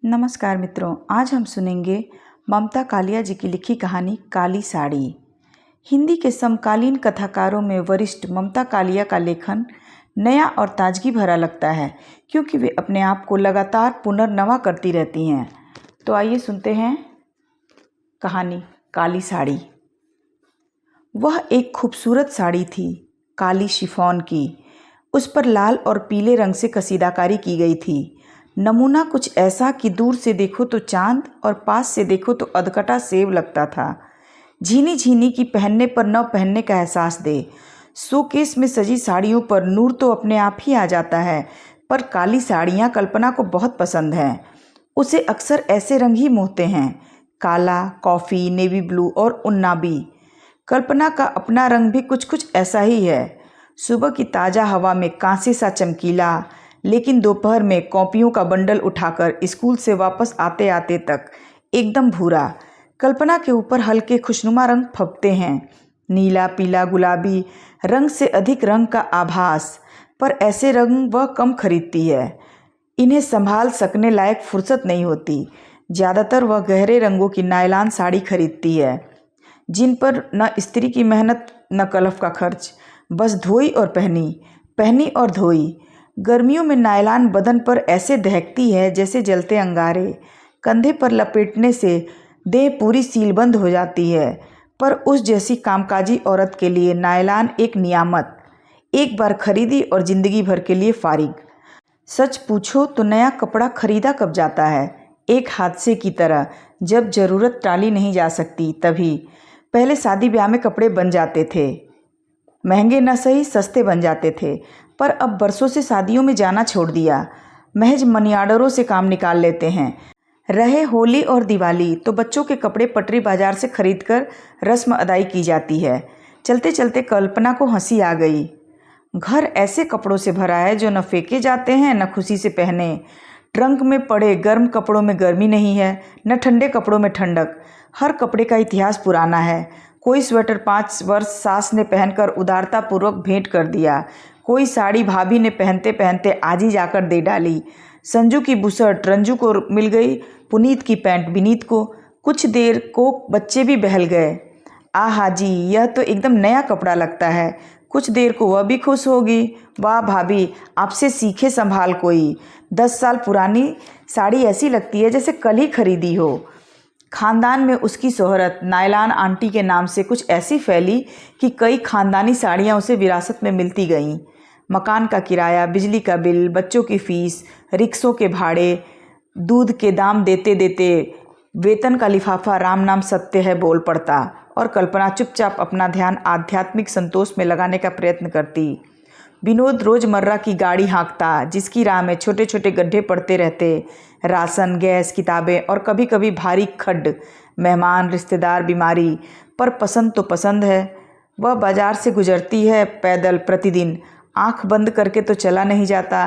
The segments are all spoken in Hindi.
नमस्कार मित्रों, आज हम सुनेंगे ममता कालिया जी की लिखी कहानी काली साड़ी। हिंदी के समकालीन कथाकारों में वरिष्ठ ममता कालिया का लेखन नया और ताजगी भरा लगता है, क्योंकि वे अपने आप को लगातार पुनर्नवा करती रहती हैं। तो आइए सुनते हैं कहानी काली साड़ी। वह एक खूबसूरत साड़ी थी, काली शिफॉन की। उस पर लाल और पीले रंग से कसीदाकारी की गई थी। नमूना कुछ ऐसा कि दूर से देखो तो चांद और पास से देखो तो अधकटा सेब लगता था। झीनी झीनी की पहनने पर न पहनने का एहसास दे। शोकेस में सजी साड़ियों पर नूर तो अपने आप ही आ जाता है, पर काली साड़ियाँ कल्पना को बहुत पसंद हैं। उसे अक्सर ऐसे रंग ही मोहते हैं, काला, कॉफ़ी, नेवी ब्लू और उन्नाबी। कल्पना का अपना रंग भी कुछ कुछ ऐसा ही है। सुबह की ताज़ा हवा में कांसे सा चमकीला, लेकिन दोपहर में कॉपियों का बंडल उठाकर स्कूल से वापस आते आते तक एकदम भूरा। कल्पना के ऊपर हल्के खुशनुमा रंग फबते हैं, नीला, पीला, गुलाबी, रंग से अधिक रंग का आभास। पर ऐसे रंग वह कम खरीदती है, इन्हें संभाल सकने लायक फुर्सत नहीं होती। ज़्यादातर वह गहरे रंगों की नायलॉन साड़ी खरीदती है, जिन पर न स्त्री की मेहनत न कलफ का खर्च, बस धोई और पहनी, पहनी और धोई। गर्मियों में नायलॉन बदन पर ऐसे दहकती है जैसे जलते अंगारे। कंधे पर लपेटने से देह पूरी सीलबंद हो जाती है। पर उस जैसी कामकाजी औरत के लिए नायलॉन एक नियामत, एक बार खरीदी और ज़िंदगी भर के लिए फारिग। सच पूछो तो नया कपड़ा खरीदा कब जाता है, एक हादसे की तरह, जब ज़रूरत टाली नहीं जा सकती तभी। पहले शादी ब्याह में कपड़े बन जाते थे, महंगे न सही सस्ते बन जाते थे। पर अब बरसों से शादियों में जाना छोड़ दिया, महज मनी ऑर्डरों से काम निकाल लेते हैं। रहे होली और दिवाली तो बच्चों के कपड़े पटरी बाजार से खरीदकर रस्म अदाई की जाती है। चलते चलते कल्पना को हंसी आ गई। घर ऐसे कपड़ों से भरा है जो न फेंके जाते हैं न खुशी से पहने। ट्रंक में पड़े गर्म कपड़ों में गर्मी नहीं है, न ठंडे कपड़ों में ठंडक। हर कपड़े का इतिहास पुराना है। कोई स्वेटर 5 वर्ष सास ने पहनकर उदारतापूर्वक भेंट कर दिया, कोई साड़ी भाभी ने पहनते पहनते आज ही जाकर दे डाली। संजू की बुसर्ट रंजू को मिल गई, पुनीत की पैंट विनीत को। कुछ देर को बच्चे भी बहल गए। आहा जी, यह तो एकदम नया कपड़ा लगता है। कुछ देर को वह भी खुश होगी, वाह भाभी, आपसे सीखे संभाल कोई। 10 साल पुरानी साड़ी ऐसी लगती है जैसे कल ही खरीदी हो। खानदान में उसकी शोहरत नायलान आंटी के नाम से कुछ ऐसी फैली कि कई खानदानी साड़ियाँ उसे विरासत में मिलती गईं। मकान का किराया, बिजली का बिल, बच्चों की फीस, रिक्शों के भाड़े, दूध के दाम देते देते वेतन का लिफाफा राम नाम सत्य है बोल पड़ता, और कल्पना चुपचाप अपना ध्यान आध्यात्मिक संतोष में लगाने का प्रयत्न करती। विनोद रोज़मर्रा की गाड़ी हाँकता, जिसकी राह में छोटे छोटे गड्ढे पड़ते रहते, राशन, गैस, किताबें और कभी कभी भारी खड्ड, मेहमान, रिश्तेदार, बीमारी। पर पसंद तो पसंद है। वह बाजार से गुजरती है पैदल प्रतिदिन, आंख बंद करके तो चला नहीं जाता।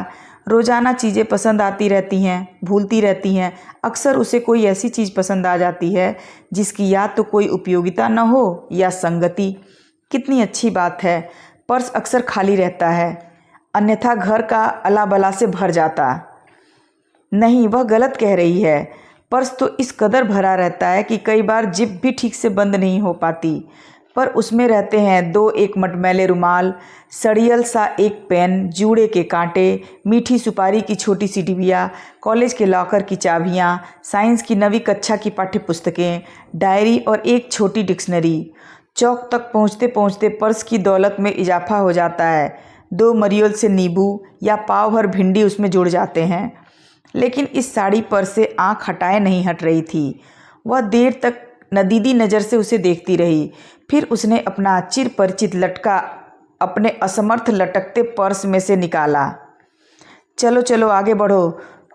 रोज़ाना चीज़ें पसंद आती रहती हैं, भूलती रहती हैं। अक्सर उसे कोई ऐसी चीज़ पसंद आ जाती है जिसकी या तो कोई उपयोगिता न हो या संगति। कितनी अच्छी बात है, पर्स अक्सर खाली रहता है, अन्यथा घर का अलाबला से भर जाता। नहीं, वह गलत कह रही है। पर्स तो इस कदर भरा रहता है कि कई बार जिप भी ठीक से बंद नहीं हो पाती। पर उसमें रहते हैं 2-1 मटमैले रुमाल, सड़ियल सा एक पेन, जूड़े के कांटे, मीठी सुपारी की छोटी सी डिबिया, कॉलेज के लॉकर की चाबियाँ, साइंस की 9वीं कक्षा की पाठ्य पुस्तकें, डायरी और एक छोटी डिक्शनरी। चौक तक पहुँचते पहुँचते पर्स की दौलत में इजाफा हो जाता है। 2 मरियल से नींबू या पाव भर भिंडी उसमें जुड़ जाते हैं। लेकिन इस साड़ी पर से आँख हटाए नहीं हट रही थी। वह देर तक नदीदी नज़र से उसे देखती रही। फिर उसने अपना चिर परिचित लटका अपने असमर्थ लटकते पर्स में से निकाला। चलो चलो आगे बढ़ो,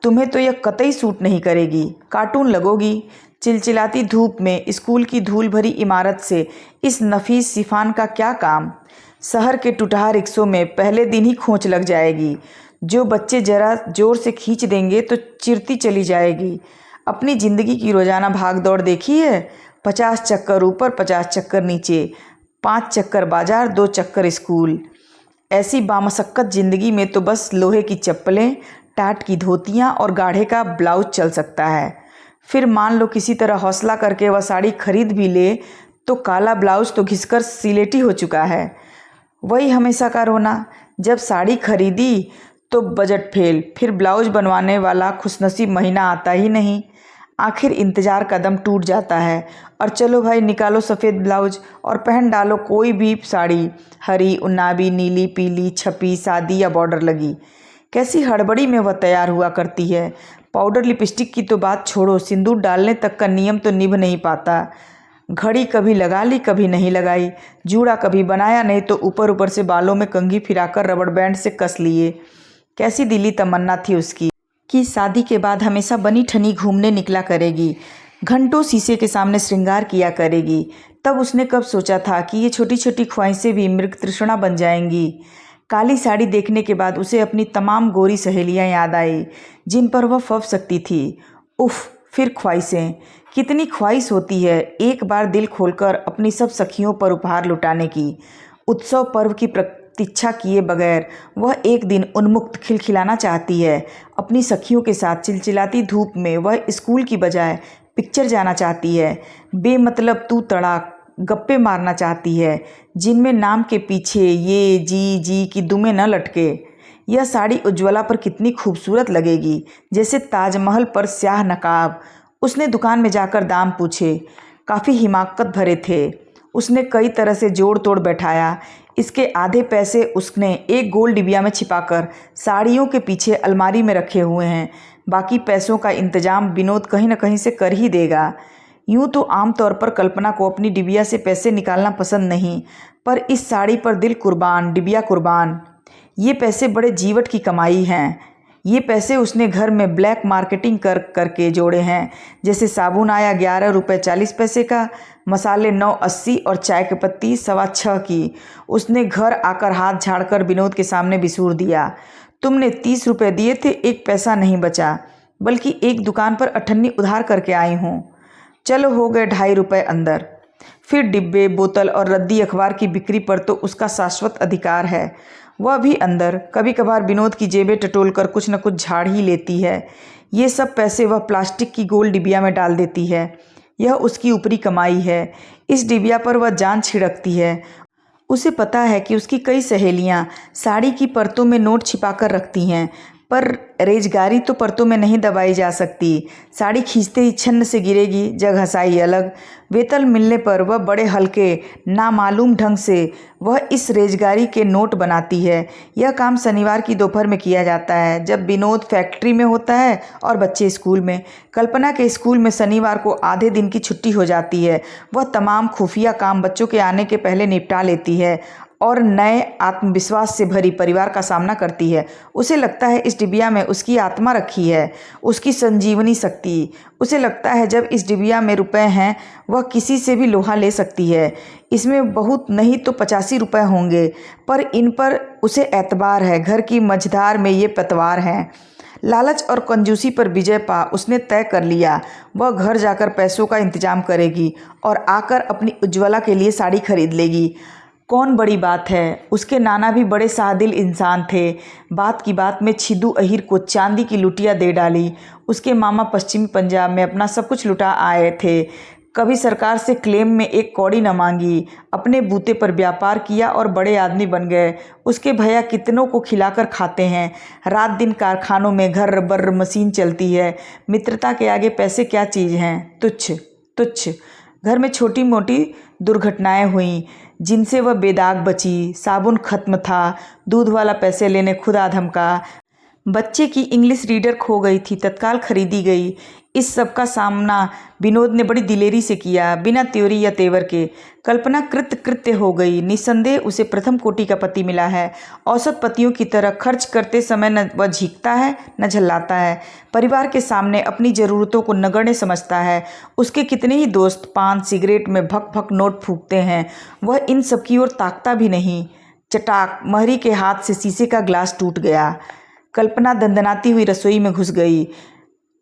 तुम्हें तो यह कतई सूट नहीं करेगी, कार्टून लगोगी। चिलचिलाती धूप में स्कूल की धूल भरी इमारत से इस नफीस शिफान का क्या काम। शहर के टुटहा रिक्शों में पहले दिन ही खोंच लग जाएगी। जो बच्चे जरा जोर से खींच देंगे तो चिरती चली जाएगी। अपनी ज़िंदगी की रोज़ाना भाग दौड़ देखी है, 50 चक्कर ऊपर, 50 चक्कर नीचे, 5 चक्कर बाजार, 2 चक्कर स्कूल। ऐसी बामशक्कत ज़िंदगी में तो बस लोहे की चप्पलें, टाट की धोतियाँ और गाढ़े का ब्लाउज चल सकता है। फिर मान लो किसी तरह हौसला करके वह साड़ी खरीद भी ले तो काला ब्लाउज तो घिसकर सिलेटी हो चुका है। वही हमेशा का रोना, जब साड़ी खरीदी तो बजट फेल, फिर ब्लाउज बनवाने वाला खुशनसीब महीना आता ही नहीं। आखिर इंतज़ार का दम टूट जाता है और चलो भाई निकालो सफ़ेद ब्लाउज और पहन डालो कोई भी साड़ी, हरी, उन्नाबी, नीली, पीली, छपी, सादी या बॉर्डर लगी। कैसी हड़बड़ी में वह तैयार हुआ करती है। पाउडर लिपस्टिक की तो बात छोड़ो, सिंदूर डालने तक का नियम तो निभ नहीं पाता। घड़ी कभी लगा ली कभी नहीं लगाई, जूड़ा कभी बनाया नहीं तो ऊपर ऊपर से बालों में कंघी फिराकर रबड़ बैंड से कस लिए। कैसी दिली तमन्ना थी उसकी कि शादी के बाद हमेशा बनी ठनी घूमने निकला करेगी, घंटों शीशे के सामने श्रृंगार किया करेगी। तब उसने कब सोचा था कि ये छोटी छोटी ख्वाहिशें भी मृग तृष्णा बन जाएंगी। काली साड़ी देखने के बाद उसे अपनी तमाम गोरी सहेलियां याद आई जिन पर वह फब सकती थी। उफ, फिर ख्वाहिशें, कितनी ख्वाहिश होती है एक बार दिल खोलकर अपनी सब सखियों पर उपहार लुटाने की। उत्सव पर्व की प्रतीक्षा किए बगैर वह एक दिन उन्मुक्त खिलखिलाना चाहती है। अपनी सखियों के साथ चिलचिलाती धूप में वह स्कूल की बजाय पिक्चर जाना चाहती है। बेमतलब तू तड़ाक गप्पे मारना चाहती है जिनमें नाम के पीछे ये जी की दुमें न लटके। यह साड़ी उज्ज्वला पर कितनी खूबसूरत लगेगी, जैसे ताजमहल पर स्याह नकाब। उसने दुकान में जाकर दाम पूछे, काफ़ी हिमाकत भरे थे। उसने कई तरह से जोड़ तोड़ बैठाया। इसके आधे पैसे उसने एक गोल डिबिया में छिपाकर साड़ियों के पीछे अलमारी में रखे हुए हैं। बाकी पैसों का इंतजाम विनोद कहीं न कहीं से कर ही देगा। यूँ तो आमतौर पर कल्पना को अपनी डिबिया से पैसे निकालना पसंद नहीं, पर इस साड़ी पर दिल कुर्बान, डिबिया कुर्बान। ये पैसे बड़े जीवट की कमाई हैं। ये पैसे उसने घर में ब्लैक मार्केटिंग करके जोड़े हैं। जैसे साबुन आया 11 रुपये 40 पैसे का, मसाले 9.80 और चाय की पत्ती 6.25 की। उसने घर आकर हाथ झाड़कर विनोद के सामने बिसूर दिया, तुमने 30 रुपये दिए थे, एक पैसा नहीं बचा, बल्कि एक दुकान पर अठन्नी उधार करके आई हूँ। चलो हो गए 2.5 रुपये अंदर। फिर डिब्बे, बोतल और रद्दी अखबार की बिक्री पर तो उसका शाश्वत अधिकार है। वह भी अंदर। कभी कभार विनोद की जेबें टटोलकर कुछ न कुछ झाड़ ही लेती है। ये सब पैसे वह प्लास्टिक की गोल डिबिया में डाल देती है। यह उसकी ऊपरी कमाई है। इस डिबिया पर वह जान छिड़कती है। उसे पता है कि उसकी कई सहेलियां साड़ी की परतों में नोट छिपाकर रखती हैं, पर रेजगारी तो परतों में नहीं दबाई जा सकती। साड़ी खींचते ही छन्न से गिरेगी, जग हंसाई अलग। वेतन मिलने पर वह बड़े हल्के नामालूम ढंग से वह इस रेजगारी के नोट बनाती है। यह काम शनिवार की दोपहर में किया जाता है, जब विनोद फैक्ट्री में होता है और बच्चे स्कूल में। कल्पना के स्कूल में शनिवार को आधे दिन की छुट्टी हो जाती है। वह तमाम खुफिया काम बच्चों के आने के पहले निपटा लेती है और नए आत्मविश्वास से भरी परिवार का सामना करती है। उसे लगता है इस डिबिया में उसकी आत्मा रखी है, उसकी संजीवनी शक्ति। उसे लगता है जब इस डिबिया में रुपए हैं वह किसी से भी लोहा ले सकती है। इसमें बहुत नहीं तो 85 रुपये होंगे, पर इन पर उसे एतबार है। घर की मझधार में ये पतवार हैं। लालच और कंजूसी पर विजय पा उसने तय कर लिया, वह घर जाकर पैसों का इंतजाम करेगी और आकर अपनी उज्ज्वला के लिए साड़ी खरीद लेगी। कौन बड़ी बात है, उसके नाना भी बड़े सादिल इंसान थे। बात की बात में छिदू अहीर को चांदी की लुटिया दे डाली। उसके मामा पश्चिमी पंजाब में अपना सब कुछ लुटा आए थे। कभी सरकार से क्लेम में एक कौड़ी न मांगी। अपने बूते पर व्यापार किया और बड़े आदमी बन गए। उसके भैया कितनों को खिलाकर खाते हैं। रात दिन कारखानों में घर बर्र मशीन चलती है। मित्रता के आगे पैसे क्या चीज़ हैं, तुच्छ तुच्छ। घर में छोटी मोटी दुर्घटनाएं हुईं जिनसे वह बेदाग बची। साबुन खत्म था, दूध वाला पैसे लेने खुद आ धमका। बच्चे की इंग्लिश रीडर खो गई थी, तत्काल खरीदी गई। इस सब का सामना विनोद ने बड़ी दिलेरी से किया, बिना त्योरी या तेवर के। कल्पना कृत्य हो गई। निस्संदेह उसे प्रथम कोटि का पति मिला है। औसत पतियों की तरह खर्च करते समय न वह झीकता है न झल्लाता है। परिवार के सामने अपनी ज़रूरतों को नगण्य समझता है। उसके कितने ही दोस्त पान सिगरेट में भक भक नोट फूंकते हैं, वह इन सब की ओर ताकता भी नहीं। चटाक, महरी के हाथ से शीशे का ग्लास टूट गया। कल्पना दंदनाती हुई रसोई में घुस गई।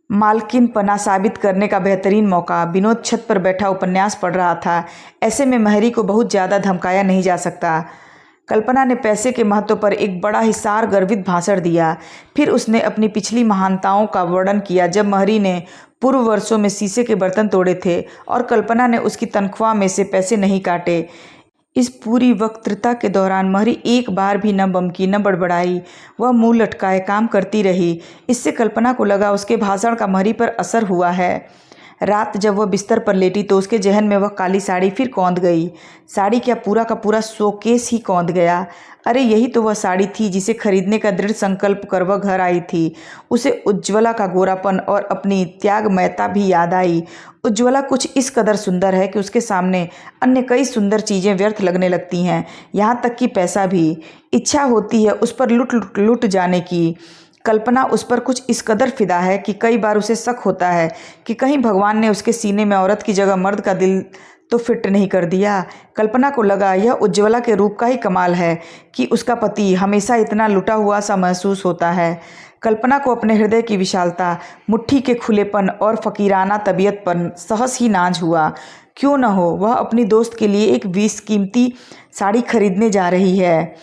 मालकिन पना साबित करने का बेहतरीन मौका। विनोद छत पर बैठा उपन्यास पढ़ रहा था। ऐसे में महरी को बहुत ज़्यादा धमकाया नहीं जा सकता। कल्पना ने पैसे के महत्व पर एक बड़ा ही सार गर्वित भाषण दिया। फिर उसने अपनी पिछली महानताओं का वर्णन किया, जब महरी ने पूर्व वर्षों में शीशे के बर्तन तोड़े थे और कल्पना ने उसकी तनख्वाह में से पैसे नहीं काटे। इस पूरी वक्तृता के दौरान महरी एक बार भी न बमकी न बड़बड़ाई। वह मुंह लटकाए काम करती रही। इससे कल्पना को लगा उसके भाषण का महरी पर असर हुआ है। रात जब वह बिस्तर पर लेटी तो उसके जहन में वह काली साड़ी फिर कौंध गई। साड़ी क्या, पूरा का पूरा शोकेस ही कौंध गया। अरे यही तो वह साड़ी थी जिसे खरीदने का दृढ़ संकल्प कर वह घर आई थी। उसे उज्ज्वला का गोरापन और अपनी त्यागमयता भी याद आई। उज्ज्वला कुछ इस कदर सुंदर है कि उसके सामने अन्य कई सुंदर चीज़ें व्यर्थ लगने लगती हैं, यहाँ तक कि पैसा भी। इच्छा होती है उस पर लुट जाने की। कल्पना उस पर कुछ इस कदर फिदा है कि कई बार उसे शक होता है कि कहीं भगवान ने उसके सीने में औरत की जगह मर्द का दिल तो फिट नहीं कर दिया। कल्पना को लगा यह उज्ज्वला के रूप का ही कमाल है कि उसका पति हमेशा इतना लुटा हुआ सा महसूस होता है। कल्पना को अपने हृदय की विशालता, मुट्ठी के खुलेपन और फकीराना तबीयत पर सहस ही नाज हुआ। क्यों न हो, वह अपनी दोस्त के लिए एक 20 कीमती साड़ी खरीदने जा रही है।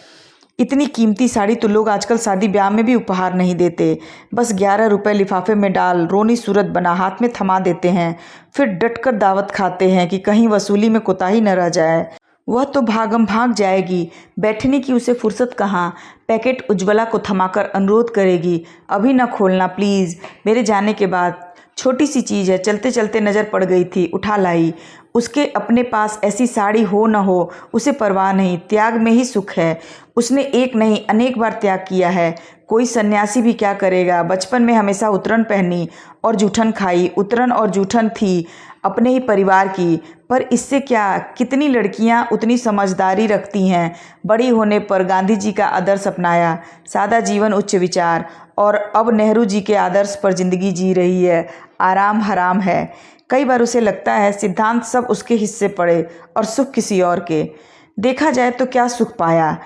इतनी कीमती साड़ी तो लोग आजकल शादी ब्याह में भी उपहार नहीं देते। बस 11 रुपये लिफाफे में डाल रोनी सूरत बना हाथ में थमा देते हैं, फिर डटकर दावत खाते हैं कि कहीं वसूली में कोताही न रह जाए। वह तो भागम भाग जाएगी, बैठने की उसे फुर्सत कहाँ। पैकेट उज्ज्वला को थमाकर अनुरोध करेगी, अभी न खोलना प्लीज़, मेरे जाने के बाद। छोटी सी चीज़ है, चलते चलते नज़र पड़ गई थी, उठा लाई। उसके अपने पास ऐसी साड़ी हो न हो उसे परवाह नहीं, त्याग में ही सुख है। उसने एक नहीं अनेक बार त्याग किया है। कोई सन्यासी भी क्या करेगा। बचपन में हमेशा उतरन पहनी और जूठन खाई। उतरन और जूठन थी अपने ही परिवार की, पर इससे क्या। कितनी लड़कियां उतनी समझदारी रखती हैं। बड़ी होने पर गांधी जी का आदर्श अपनाया, सादा जीवन उच्च विचार, और अब नेहरू जी के आदर्श पर जिंदगी जी रही है। आराम हराम है। कई बार उसे लगता है सिद्धांत सब उसके हिस्से पड़े और सुख किसी और के। देखा जाए तो क्या सुख पाया।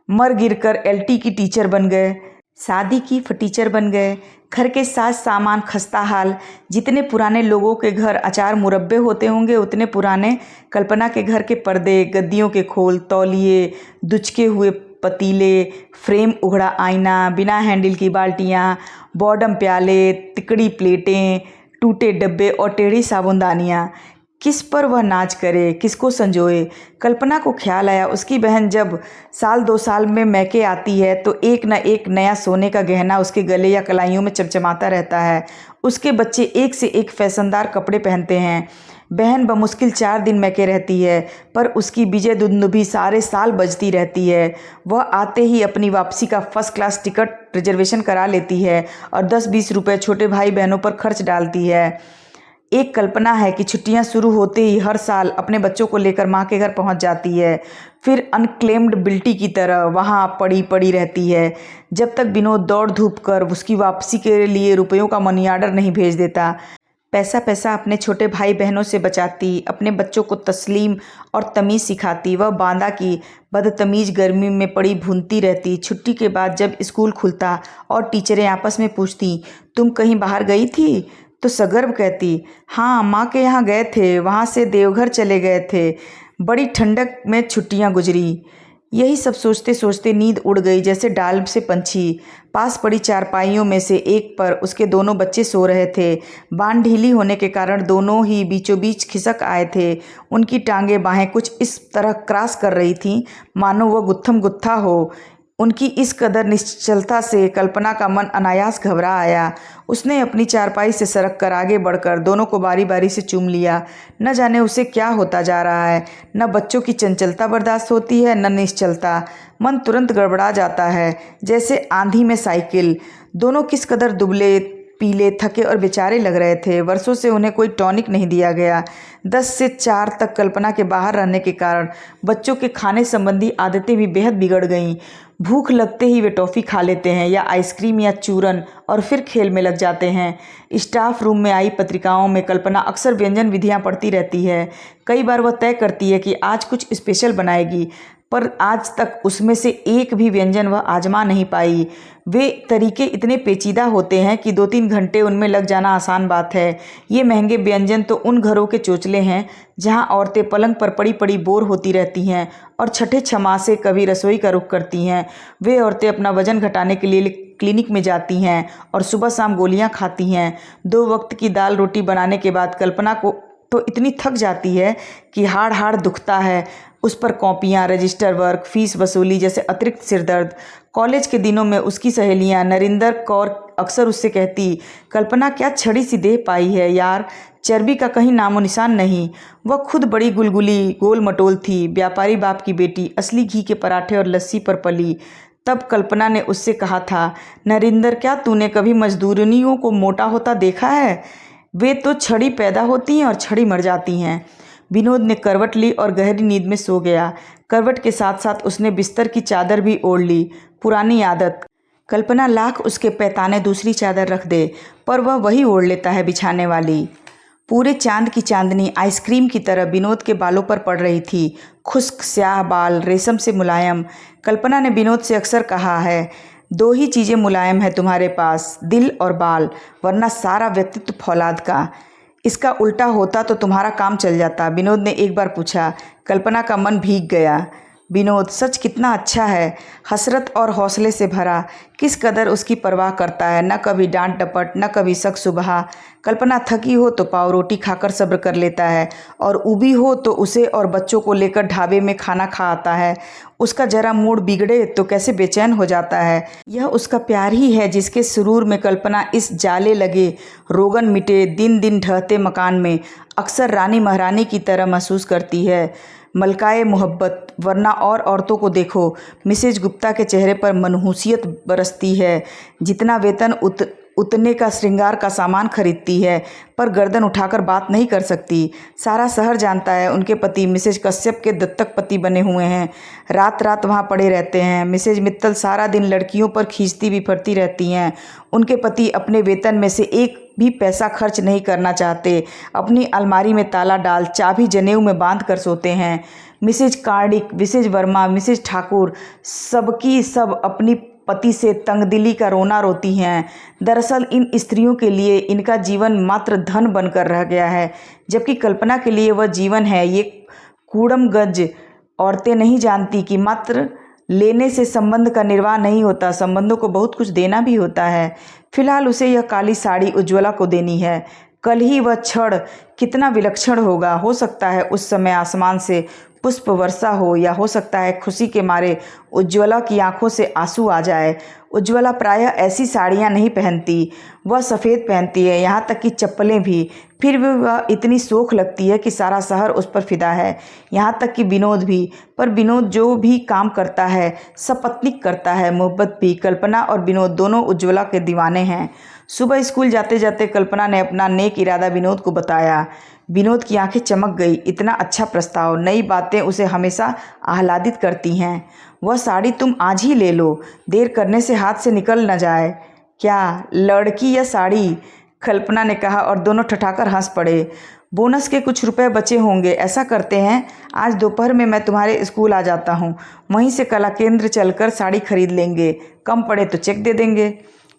मर गिरकर एलटी की टीचर बन गए, शादी की फटीचर बन गए, घर के साज सामान खस्ता हाल। जितने पुराने लोगों के घर अचार मुरब्बे होते होंगे, उतने पुराने कल्पना के घर के पर्दे, गद्दियों के खोल, तौलिए, दुचके हुए पतीले, फ्रेम उघड़ा आईना, बिना हैंडल की बाल्टियाँ, बॉडम प्याले, तिकड़ी प्लेटें, टूटे डब्बे और टेढ़ी साबुनदानियाँ। किस पर वह नाच करे, किसको संजोए। कल्पना को ख्याल आया उसकी बहन जब साल 2 साल में मैके आती है तो एक न एक नया सोने का गहना उसके गले या कलाइयों में चमचमाता रहता है। उसके बच्चे एक से एक फैशनदार कपड़े पहनते हैं। बहन बमुश्किल 4 दिन मैके रहती है, पर उसकी विजय दुंदुभी सारे साल बजती रहती है। वह आते ही अपनी वापसी का फर्स्ट क्लास टिकट रिजर्वेशन करा लेती है और 10-20 रुपये छोटे भाई बहनों पर खर्च डालती है। एक कल्पना है कि छुट्टियां शुरू होते ही हर साल अपने बच्चों को लेकर माँ के घर पहुंच जाती है, फिर अनक्लेम्ड बिल्टी की तरह वहां पड़ी पड़ी रहती है जब तक विनोद दौड़ धूप कर उसकी वापसी के लिए रुपयों का मनी ऑर्डर नहीं भेज देता। पैसा पैसा अपने छोटे भाई बहनों से बचाती, अपने बच्चों को तस्लीम और तमीज़ सिखाती। वह बांदा की बदतमीज़ गर्मी में पड़ी भूनती रहती। छुट्टी के बाद जब स्कूल खुलता और टीचरें आपस में पूछती, तुम कहीं बाहर गई थी, तो सगर्व कहती, हाँ माँ के यहाँ गए थे, वहाँ से देवघर चले गए थे, बड़ी ठंडक में छुट्टियाँ गुजरी। यही सब सोचते सोचते नींद उड़ गई जैसे डाल से पंछी। पास पड़ी चारपाइयों में से एक पर उसके दोनों बच्चे सो रहे थे। बांध ढीली होने के कारण दोनों ही बीचों बीच खिसक आए थे। उनकी टांगें बाहें कुछ इस तरह क्रॉस कर रही थीं मानो वह गुत्थम गुत्था हो। उनकी इस कदर निश्चलता से कल्पना का मन अनायास घबरा आया। उसने अपनी चारपाई से सरक कर आगे बढ़कर दोनों को बारी बारी से चूम लिया। न जाने उसे क्या होता जा रहा है। न बच्चों की चंचलता बर्दाश्त होती है, न निश्चलता। मन तुरंत गड़बड़ा जाता है जैसे आंधी में साइकिल। दोनों किस कदर दुबले, पीले, थके और बेचारे लग रहे थे। वर्षों से उन्हें कोई टॉनिक नहीं दिया गया। 10 से 4 तक कल्पना के बाहर रहने के कारण बच्चों के खाने संबंधी आदतें भी बेहद बिगड़ गईं। भूख लगते ही वे टॉफ़ी खा लेते हैं या आइसक्रीम या चूरन, और फिर खेल में लग जाते हैं। स्टाफ रूम में आई पत्रिकाओं में कल्पना अक्सर व्यंजन विधियाँ पढ़ती रहती है। कई बार वह तय करती है कि आज कुछ स्पेशल बनाएगी, पर आज तक उसमें से एक भी व्यंजन वह आजमा नहीं पाई। वे तरीके इतने पेचीदा होते हैं कि 2-3 घंटे उनमें लग जाना आसान बात है। ये महंगे व्यंजन तो उन घरों के चोचले हैं जहाँ औरतें पलंग पर पड़ी पड़ी बोर होती रहती हैं और छठे छमाह से कभी रसोई का रुख करती हैं। वे औरतें अपना वजन घटाने के लिए क्लिनिक में जाती हैं और सुबह शाम गोलियां खाती हैं। 2 वक्त की दाल रोटी बनाने के बाद कल्पना को तो इतनी थक जाती है कि हाड़ हाड़ दुखता है। उस पर कॉपियाँ, रजिस्टर वर्क, फीस वसूली जैसे अतिरिक्त सिरदर्द। कॉलेज के दिनों में उसकी सहेलियाँ नरिंदर कौर अक्सर उससे कहती, कल्पना क्या छड़ी सी देह पाई है यार, चर्बी का कहीं नामो निशान नहीं। वह खुद बड़ी गुलगुली गोल मटोल थी, व्यापारी बाप की बेटी, असली घी के पराठे और लस्सी पर पली। तब कल्पना ने उससे कहा था, नरिंदर क्या तूने कभी मजदूरनियों को मोटा होता देखा है? वे तो छड़ी पैदा होती हैं और छड़ी मर जाती हैं। विनोद ने करवट ली और गहरी नींद में सो गया। करवट के साथ साथ उसने बिस्तर की चादर भी ओढ़ ली। पुरानी आदत, कल्पना लाख उसके पैताने दूसरी चादर रख दे पर वह वही ओढ़ लेता है बिछाने वाली। पूरे चांद की चांदनी आइसक्रीम की तरह विनोद के बालों पर पड़ रही थी। खुश्क स्याह बाल, रेशम से मुलायम। कल्पना ने विनोद से अक्सर कहा है, 2 ही चीज़ें मुलायम है तुम्हारे पास, दिल और बाल, वरना सारा व्यक्तित्व फौलाद का। इसका उल्टा होता तो तुम्हारा काम चल जाता। विनोद ने एक बार पूछा। कल्पना का मन भीग गया। विनोद सच कितना अच्छा है, हसरत और हौसले से भरा। किस कदर उसकी परवाह करता है, न कभी डांट डपट, न कभी शक सुबह। कल्पना थकी हो तो पाव रोटी खाकर सब्र कर लेता है और उबी हो तो उसे और बच्चों को लेकर ढाबे में खाना खा आता है। उसका जरा मूड बिगड़े तो कैसे बेचैन हो जाता है। यह उसका प्यार ही है जिसके सुरूर में कल्पना इस जाले लगे, रोगन मिटे, दिन दिन ढहते मकान में अक्सर रानी महारानी की तरह महसूस करती है। मलकाए मोहब्बत। वरना और औरतों को देखो, मिसेज गुप्ता के चेहरे पर मनहूसियत बरसती है। जितना वेतन उतने का श्रृंगार का सामान खरीदती है, पर गर्दन उठाकर बात नहीं कर सकती। सारा शहर जानता है उनके पति मिसेज कश्यप के दत्तक पति बने हुए हैं। रात रात वहाँ पड़े रहते हैं। मिसेज मित्तल सारा दिन लड़कियों पर खींचती भी फिरती रहती हैं। उनके पति अपने वेतन में से एक भी पैसा खर्च नहीं करना चाहते। अपनी अलमारी में ताला डाल चाबी जनेऊ में बांध कर सोते हैं। Mrs Kardik, Mrs Verma, Mrs Thakur सबकी सब अपनी पति से तंगदिली का रोना रोती हैं। दरअसल इन स्त्रियों के लिए इनका जीवन मात्र धन बनकर रह गया है, जबकि कल्पना के लिए वह जीवन है। ये कूड़मगंज औरतें नहीं जानती कि मात्र लेने से संबंध का निर्वाह नहीं होता, संबंधों को बहुत कुछ देना भी होता है। फिलहाल उसे यह काली साड़ी उज्ज्वला को देनी है। कल ही वह क्षण कितना विलक्षण होगा। हो सकता है उस समय आसमान से पुष्प वर्षा हो, या हो सकता है खुशी के मारे उज्ज्वला की आंखों से आंसू आ जाए। उज्ज्वला प्रायः ऐसी साड़ियाँ नहीं पहनती, वह सफ़ेद पहनती है, यहाँ तक कि चप्पलें भी। फिर भी वह इतनी शोख लगती है कि सारा शहर उस पर फिदा है, यहाँ तक कि विनोद भी। पर विनोद जो भी काम करता है सपत्नीक करता है। मोहब्बत भी। कल्पना और विनोद दोनों उज्ज्वला के दीवाने हैं। सुबह स्कूल जाते जाते कल्पना ने अपना नेक इरादा विनोद को बताया। विनोद की आंखें चमक गई। इतना अच्छा प्रस्ताव, नई बातें उसे हमेशा आह्लादित करती हैं। वह साड़ी तुम आज ही ले लो, देर करने से हाथ से निकल न जाए। क्या लड़की या साड़ी? कल्पना ने कहा और दोनों ठठाकर हंस पड़े। बोनस के कुछ रुपए बचे होंगे। ऐसा करते हैं, आज दोपहर में मैं तुम्हारे स्कूल आ जाता हूँ, वहीं से कला केंद्र चलकर साड़ी खरीद लेंगे, कम पड़े तो चेक दे देंगे।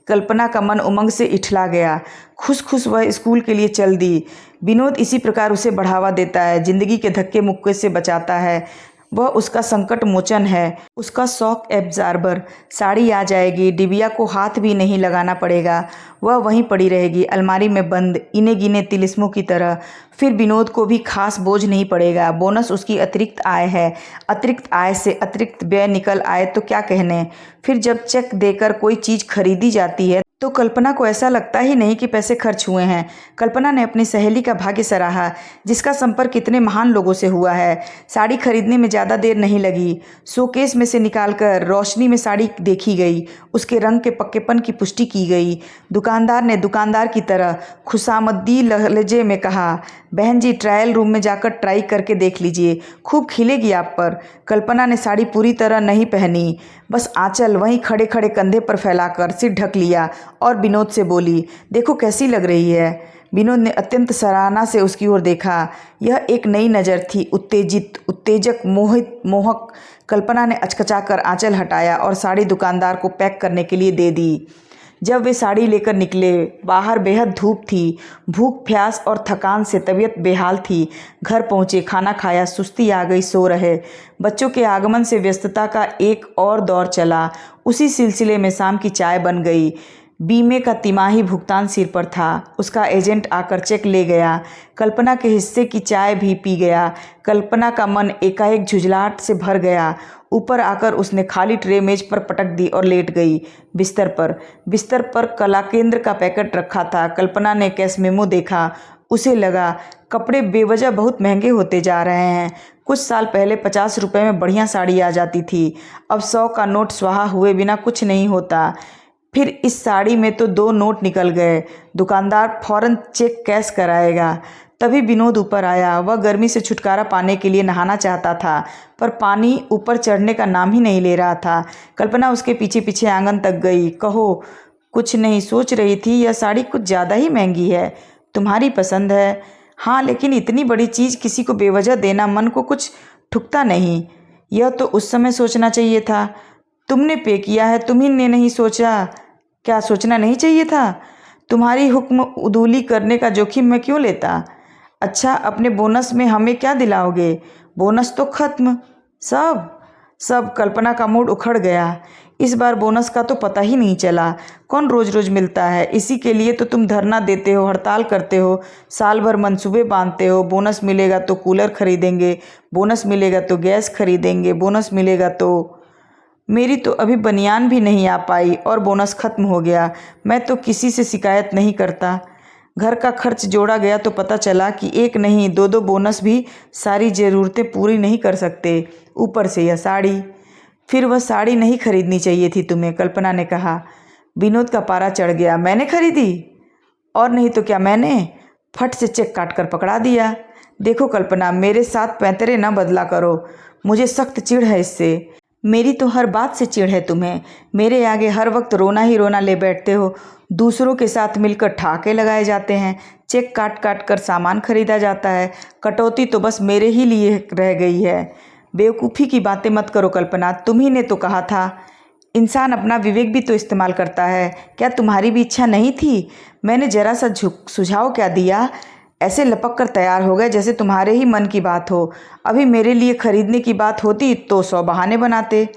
कल्पना का मन उमंग से इठला गया। खुश खुश वह स्कूल के लिए चल दी। विनोद इसी प्रकार उसे बढ़ावा देता है, जिंदगी के धक्के मुक्के से बचाता है। वह उसका संकट मोचन है, उसका शॉक एब्जॉर्बर। साड़ी आ जाएगी, डिबिया को हाथ भी नहीं लगाना पड़ेगा, वह वहीं पड़ी रहेगी अलमारी में बंद, इने गिने तिलिस्मों की तरह। फिर विनोद को भी खास बोझ नहीं पड़ेगा। बोनस उसकी अतिरिक्त आय है। अतिरिक्त आय से अतिरिक्त व्यय निकल आए तो क्या कहने। फिर जब चेक देकर कोई चीज़ खरीदी जाती है तो कल्पना को ऐसा लगता ही नहीं कि पैसे खर्च हुए हैं। कल्पना ने अपनी सहेली का भाग्य सराहा, जिसका संपर्क कितने महान लोगों से हुआ है। साड़ी खरीदने में ज़्यादा देर नहीं लगी। शोकेस में से निकालकर रोशनी में साड़ी देखी गई, उसके रंग के पक्केपन की पुष्टि की गई। दुकानदार ने दुकानदार की तरह खुशामदी लहजे में कहा, बहन जी ट्रायल रूम में जाकर ट्राई करके देख लीजिए, खूब खिलेगी आप पर। कल्पना ने साड़ी पूरी तरह नहीं पहनी, बस आंचल वहीं खड़े खड़े कंधे पर फैलाकर सिर ढक लिया और विनोद से बोली, देखो कैसी लग रही है। विनोद ने अत्यंत सराहना से उसकी ओर देखा। यह एक नई नज़र थी, उत्तेजित, उत्तेजक, मोहक। कल्पना ने अचकचाकर आंचल हटाया और साड़ी दुकानदार को पैक करने के लिए दे दी। जब वे साड़ी लेकर निकले, बाहर बेहद धूप थी। भूख, प्यास और थकान से तबीयत बेहाल थी। घर पहुँचे, खाना खाया, सुस्ती आ गई, सो रहे। बच्चों के आगमन से व्यस्तता का एक और दौर चला। उसी सिलसिले में शाम की चाय बन गई। बीमे का तिमाही भुगतान सिर पर था। उसका एजेंट आकर चेक ले गया। कल्पना के हिस्से की चाय भी पी गया। कल्पना का मन एकाएक झुंझलाहट से भर गया। ऊपर आकर उसने खाली ट्रे मेज पर पटक दी और लेट गई। बिस्तर पर कलाकेंद्र का पैकेट रखा था। कल्पना ने कैश मेमो देखा। उसे लगा कपड़े बेवजह बहुत महंगे होते जा रहे हैं। कुछ साल पहले 50 रुपये में बढ़िया साड़ी आ जाती थी। अब 100 का नोट स्वाहा हुए बिना कुछ नहीं होता। फिर इस साड़ी में तो 2 नोट निकल गए। दुकानदार फौरन चेक कैश कराएगा। तभी विनोद ऊपर आया। वह गर्मी से छुटकारा पाने के लिए नहाना चाहता था, पर पानी ऊपर चढ़ने का नाम ही नहीं ले रहा था। कल्पना उसके पीछे पीछे आंगन तक गई। कहो। कुछ नहीं, सोच रही थी यह साड़ी कुछ ज़्यादा ही महंगी है। तुम्हारी पसंद है। हाँ, लेकिन इतनी बड़ी चीज़ किसी को बेवजह देना मन को कुछ ठुकता नहीं। यह तो उस समय सोचना चाहिए था। तुमने पे किया है, तुम्ही ने नहीं सोचा। क्या सोचना नहीं चाहिए था? तुम्हारी हुक्म उदूली करने का जोखिम मैं क्यों लेता? अच्छा, अपने बोनस में हमें क्या दिलाओगे? बोनस तो खत्म। सब। कल्पना का मूड उखड़ गया। इस बार बोनस का तो पता ही नहीं चला। कौन रोज रोज मिलता है? इसी के लिए तो तुम धरना देते हो, हड़ताल करते हो, साल भर मंसूबे बांधते हो। बोनस मिलेगा तो कूलर खरीदेंगे, बोनस मिलेगा तो गैस खरीदेंगे, बोनस मिलेगा तो। मेरी तो अभी बनियान भी नहीं आ पाई और बोनस खत्म हो गया। मैं तो किसी से शिकायत नहीं करता। घर का खर्च जोड़ा गया तो पता चला कि एक नहीं 2-2 बोनस भी सारी ज़रूरतें पूरी नहीं कर सकते। ऊपर से यह साड़ी। फिर वह साड़ी नहीं खरीदनी चाहिए थी तुम्हें, कल्पना ने कहा। विनोद का पारा चढ़ गया। मैंने खरीदी? और नहीं तो क्या, मैंने फट से चेक काट कर पकड़ा दिया। देखो कल्पना, मेरे साथ पैंतरे न बदला करो। मुझे सख्त चिढ़ है इससे। मेरी तो हर बात से चिढ़ है तुम्हें। मेरे आगे हर वक्त रोना ही रोना ले बैठते हो। दूसरों के साथ मिलकर ठहाके लगाए जाते हैं, चेक काट काट कर सामान खरीदा जाता है। कटौती तो बस मेरे ही लिए रह गई है। बेवकूफ़ी की बातें मत करो कल्पना। तुम्ही ने तो कहा था इंसान अपना विवेक भी तो इस्तेमाल करता है। क्या तुम्हारी भी इच्छा नहीं थी? मैंने जरा सा सुझाव क्या दिया, ऐसे लपक कर तैयार हो गए जैसे तुम्हारे ही मन की बात हो। अभी मेरे लिए खरीदने की बात होती तो 100 बहाने बनाते।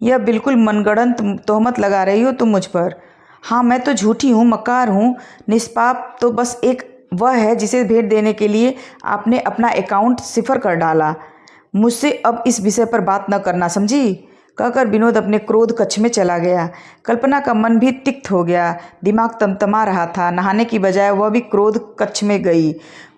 यह बिल्कुल मनगढ़ंत तोहमत लगा रही हो तुम मुझ पर। हाँ, मैं तो झूठी हूँ, मक्कार हूँ। निष्पाप तो बस एक वह है जिसे भेंट देने के लिए आपने अपना अकाउंट सिफर कर डाला। मुझसे अब इस विषय पर बात न करना, समझी? कहकर विनोद अपने क्रोध कक्ष में चला गया। कल्पना का मन भी तिक्त हो गया। दिमाग तमतमा रहा था। नहाने की बजाय वह भी क्रोध कक्ष में गई।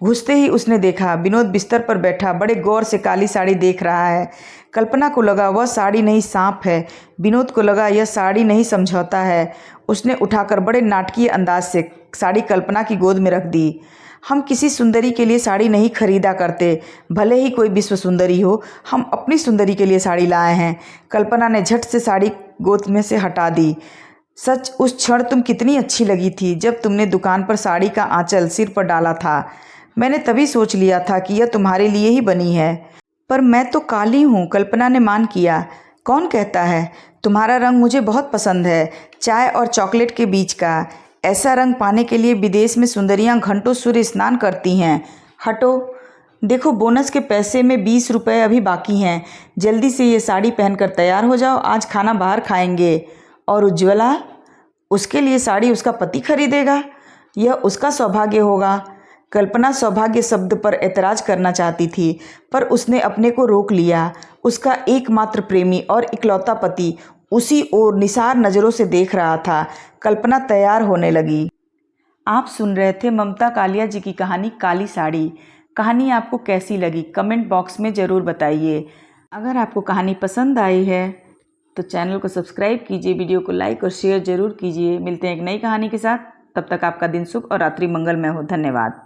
घुसते ही उसने देखा विनोद बिस्तर पर बैठा बड़े गौर से काली साड़ी देख रहा है। कल्पना को लगा वह साड़ी नहीं सांप है। विनोद को लगा यह साड़ी नहीं समझौता है। उसने उठाकर बड़े नाटकीय अंदाज से साड़ी कल्पना की गोद में रख दी। हम किसी सुंदरी के लिए साड़ी नहीं खरीदा करते, भले ही कोई विश्व सुंदरी हो। हम अपनी सुंदरी के लिए साड़ी लाए हैं। कल्पना ने झट से साड़ी गोद में से हटा दी। सच, उस क्षण तुम कितनी अच्छी लगी थी जब तुमने दुकान पर साड़ी का आंचल सिर पर डाला था। मैंने तभी सोच लिया था कि यह तुम्हारे लिए ही बनी है। पर मैं तो काली हूँ, कल्पना ने मान किया। कौन कहता है? तुम्हारा रंग मुझे बहुत पसंद है, चाय और चॉकलेट के बीच का। ऐसा रंग पाने के लिए विदेश में सुंदरियां घंटों सूर्य स्नान करती हैं। हटो। देखो, बोनस के पैसे में 20 रुपये अभी बाकी हैं। जल्दी से ये साड़ी पहनकर तैयार हो जाओ, आज खाना बाहर खाएंगे। और उज्ज्वला? उसके लिए साड़ी उसका पति खरीदेगा, यह उसका सौभाग्य होगा। कल्पना सौभाग्य शब्द पर ऐतराज़ करना चाहती थी, पर उसने अपने को रोक लिया। उसका एकमात्र प्रेमी और इकलौता पति उसी ओर निसार नज़रों से देख रहा था। कल्पना तैयार होने लगी। आप सुन रहे थे ममता कालिया जी की कहानी काली साड़ी। कहानी आपको कैसी लगी कमेंट बॉक्स में ज़रूर बताइए। अगर आपको कहानी पसंद आई है तो चैनल को सब्सक्राइब कीजिए, वीडियो को लाइक और शेयर ज़रूर कीजिए। मिलते हैं एक नई कहानी के साथ। तब तक आपका दिन सुख और रात्रि मंगलमय हो। धन्यवाद।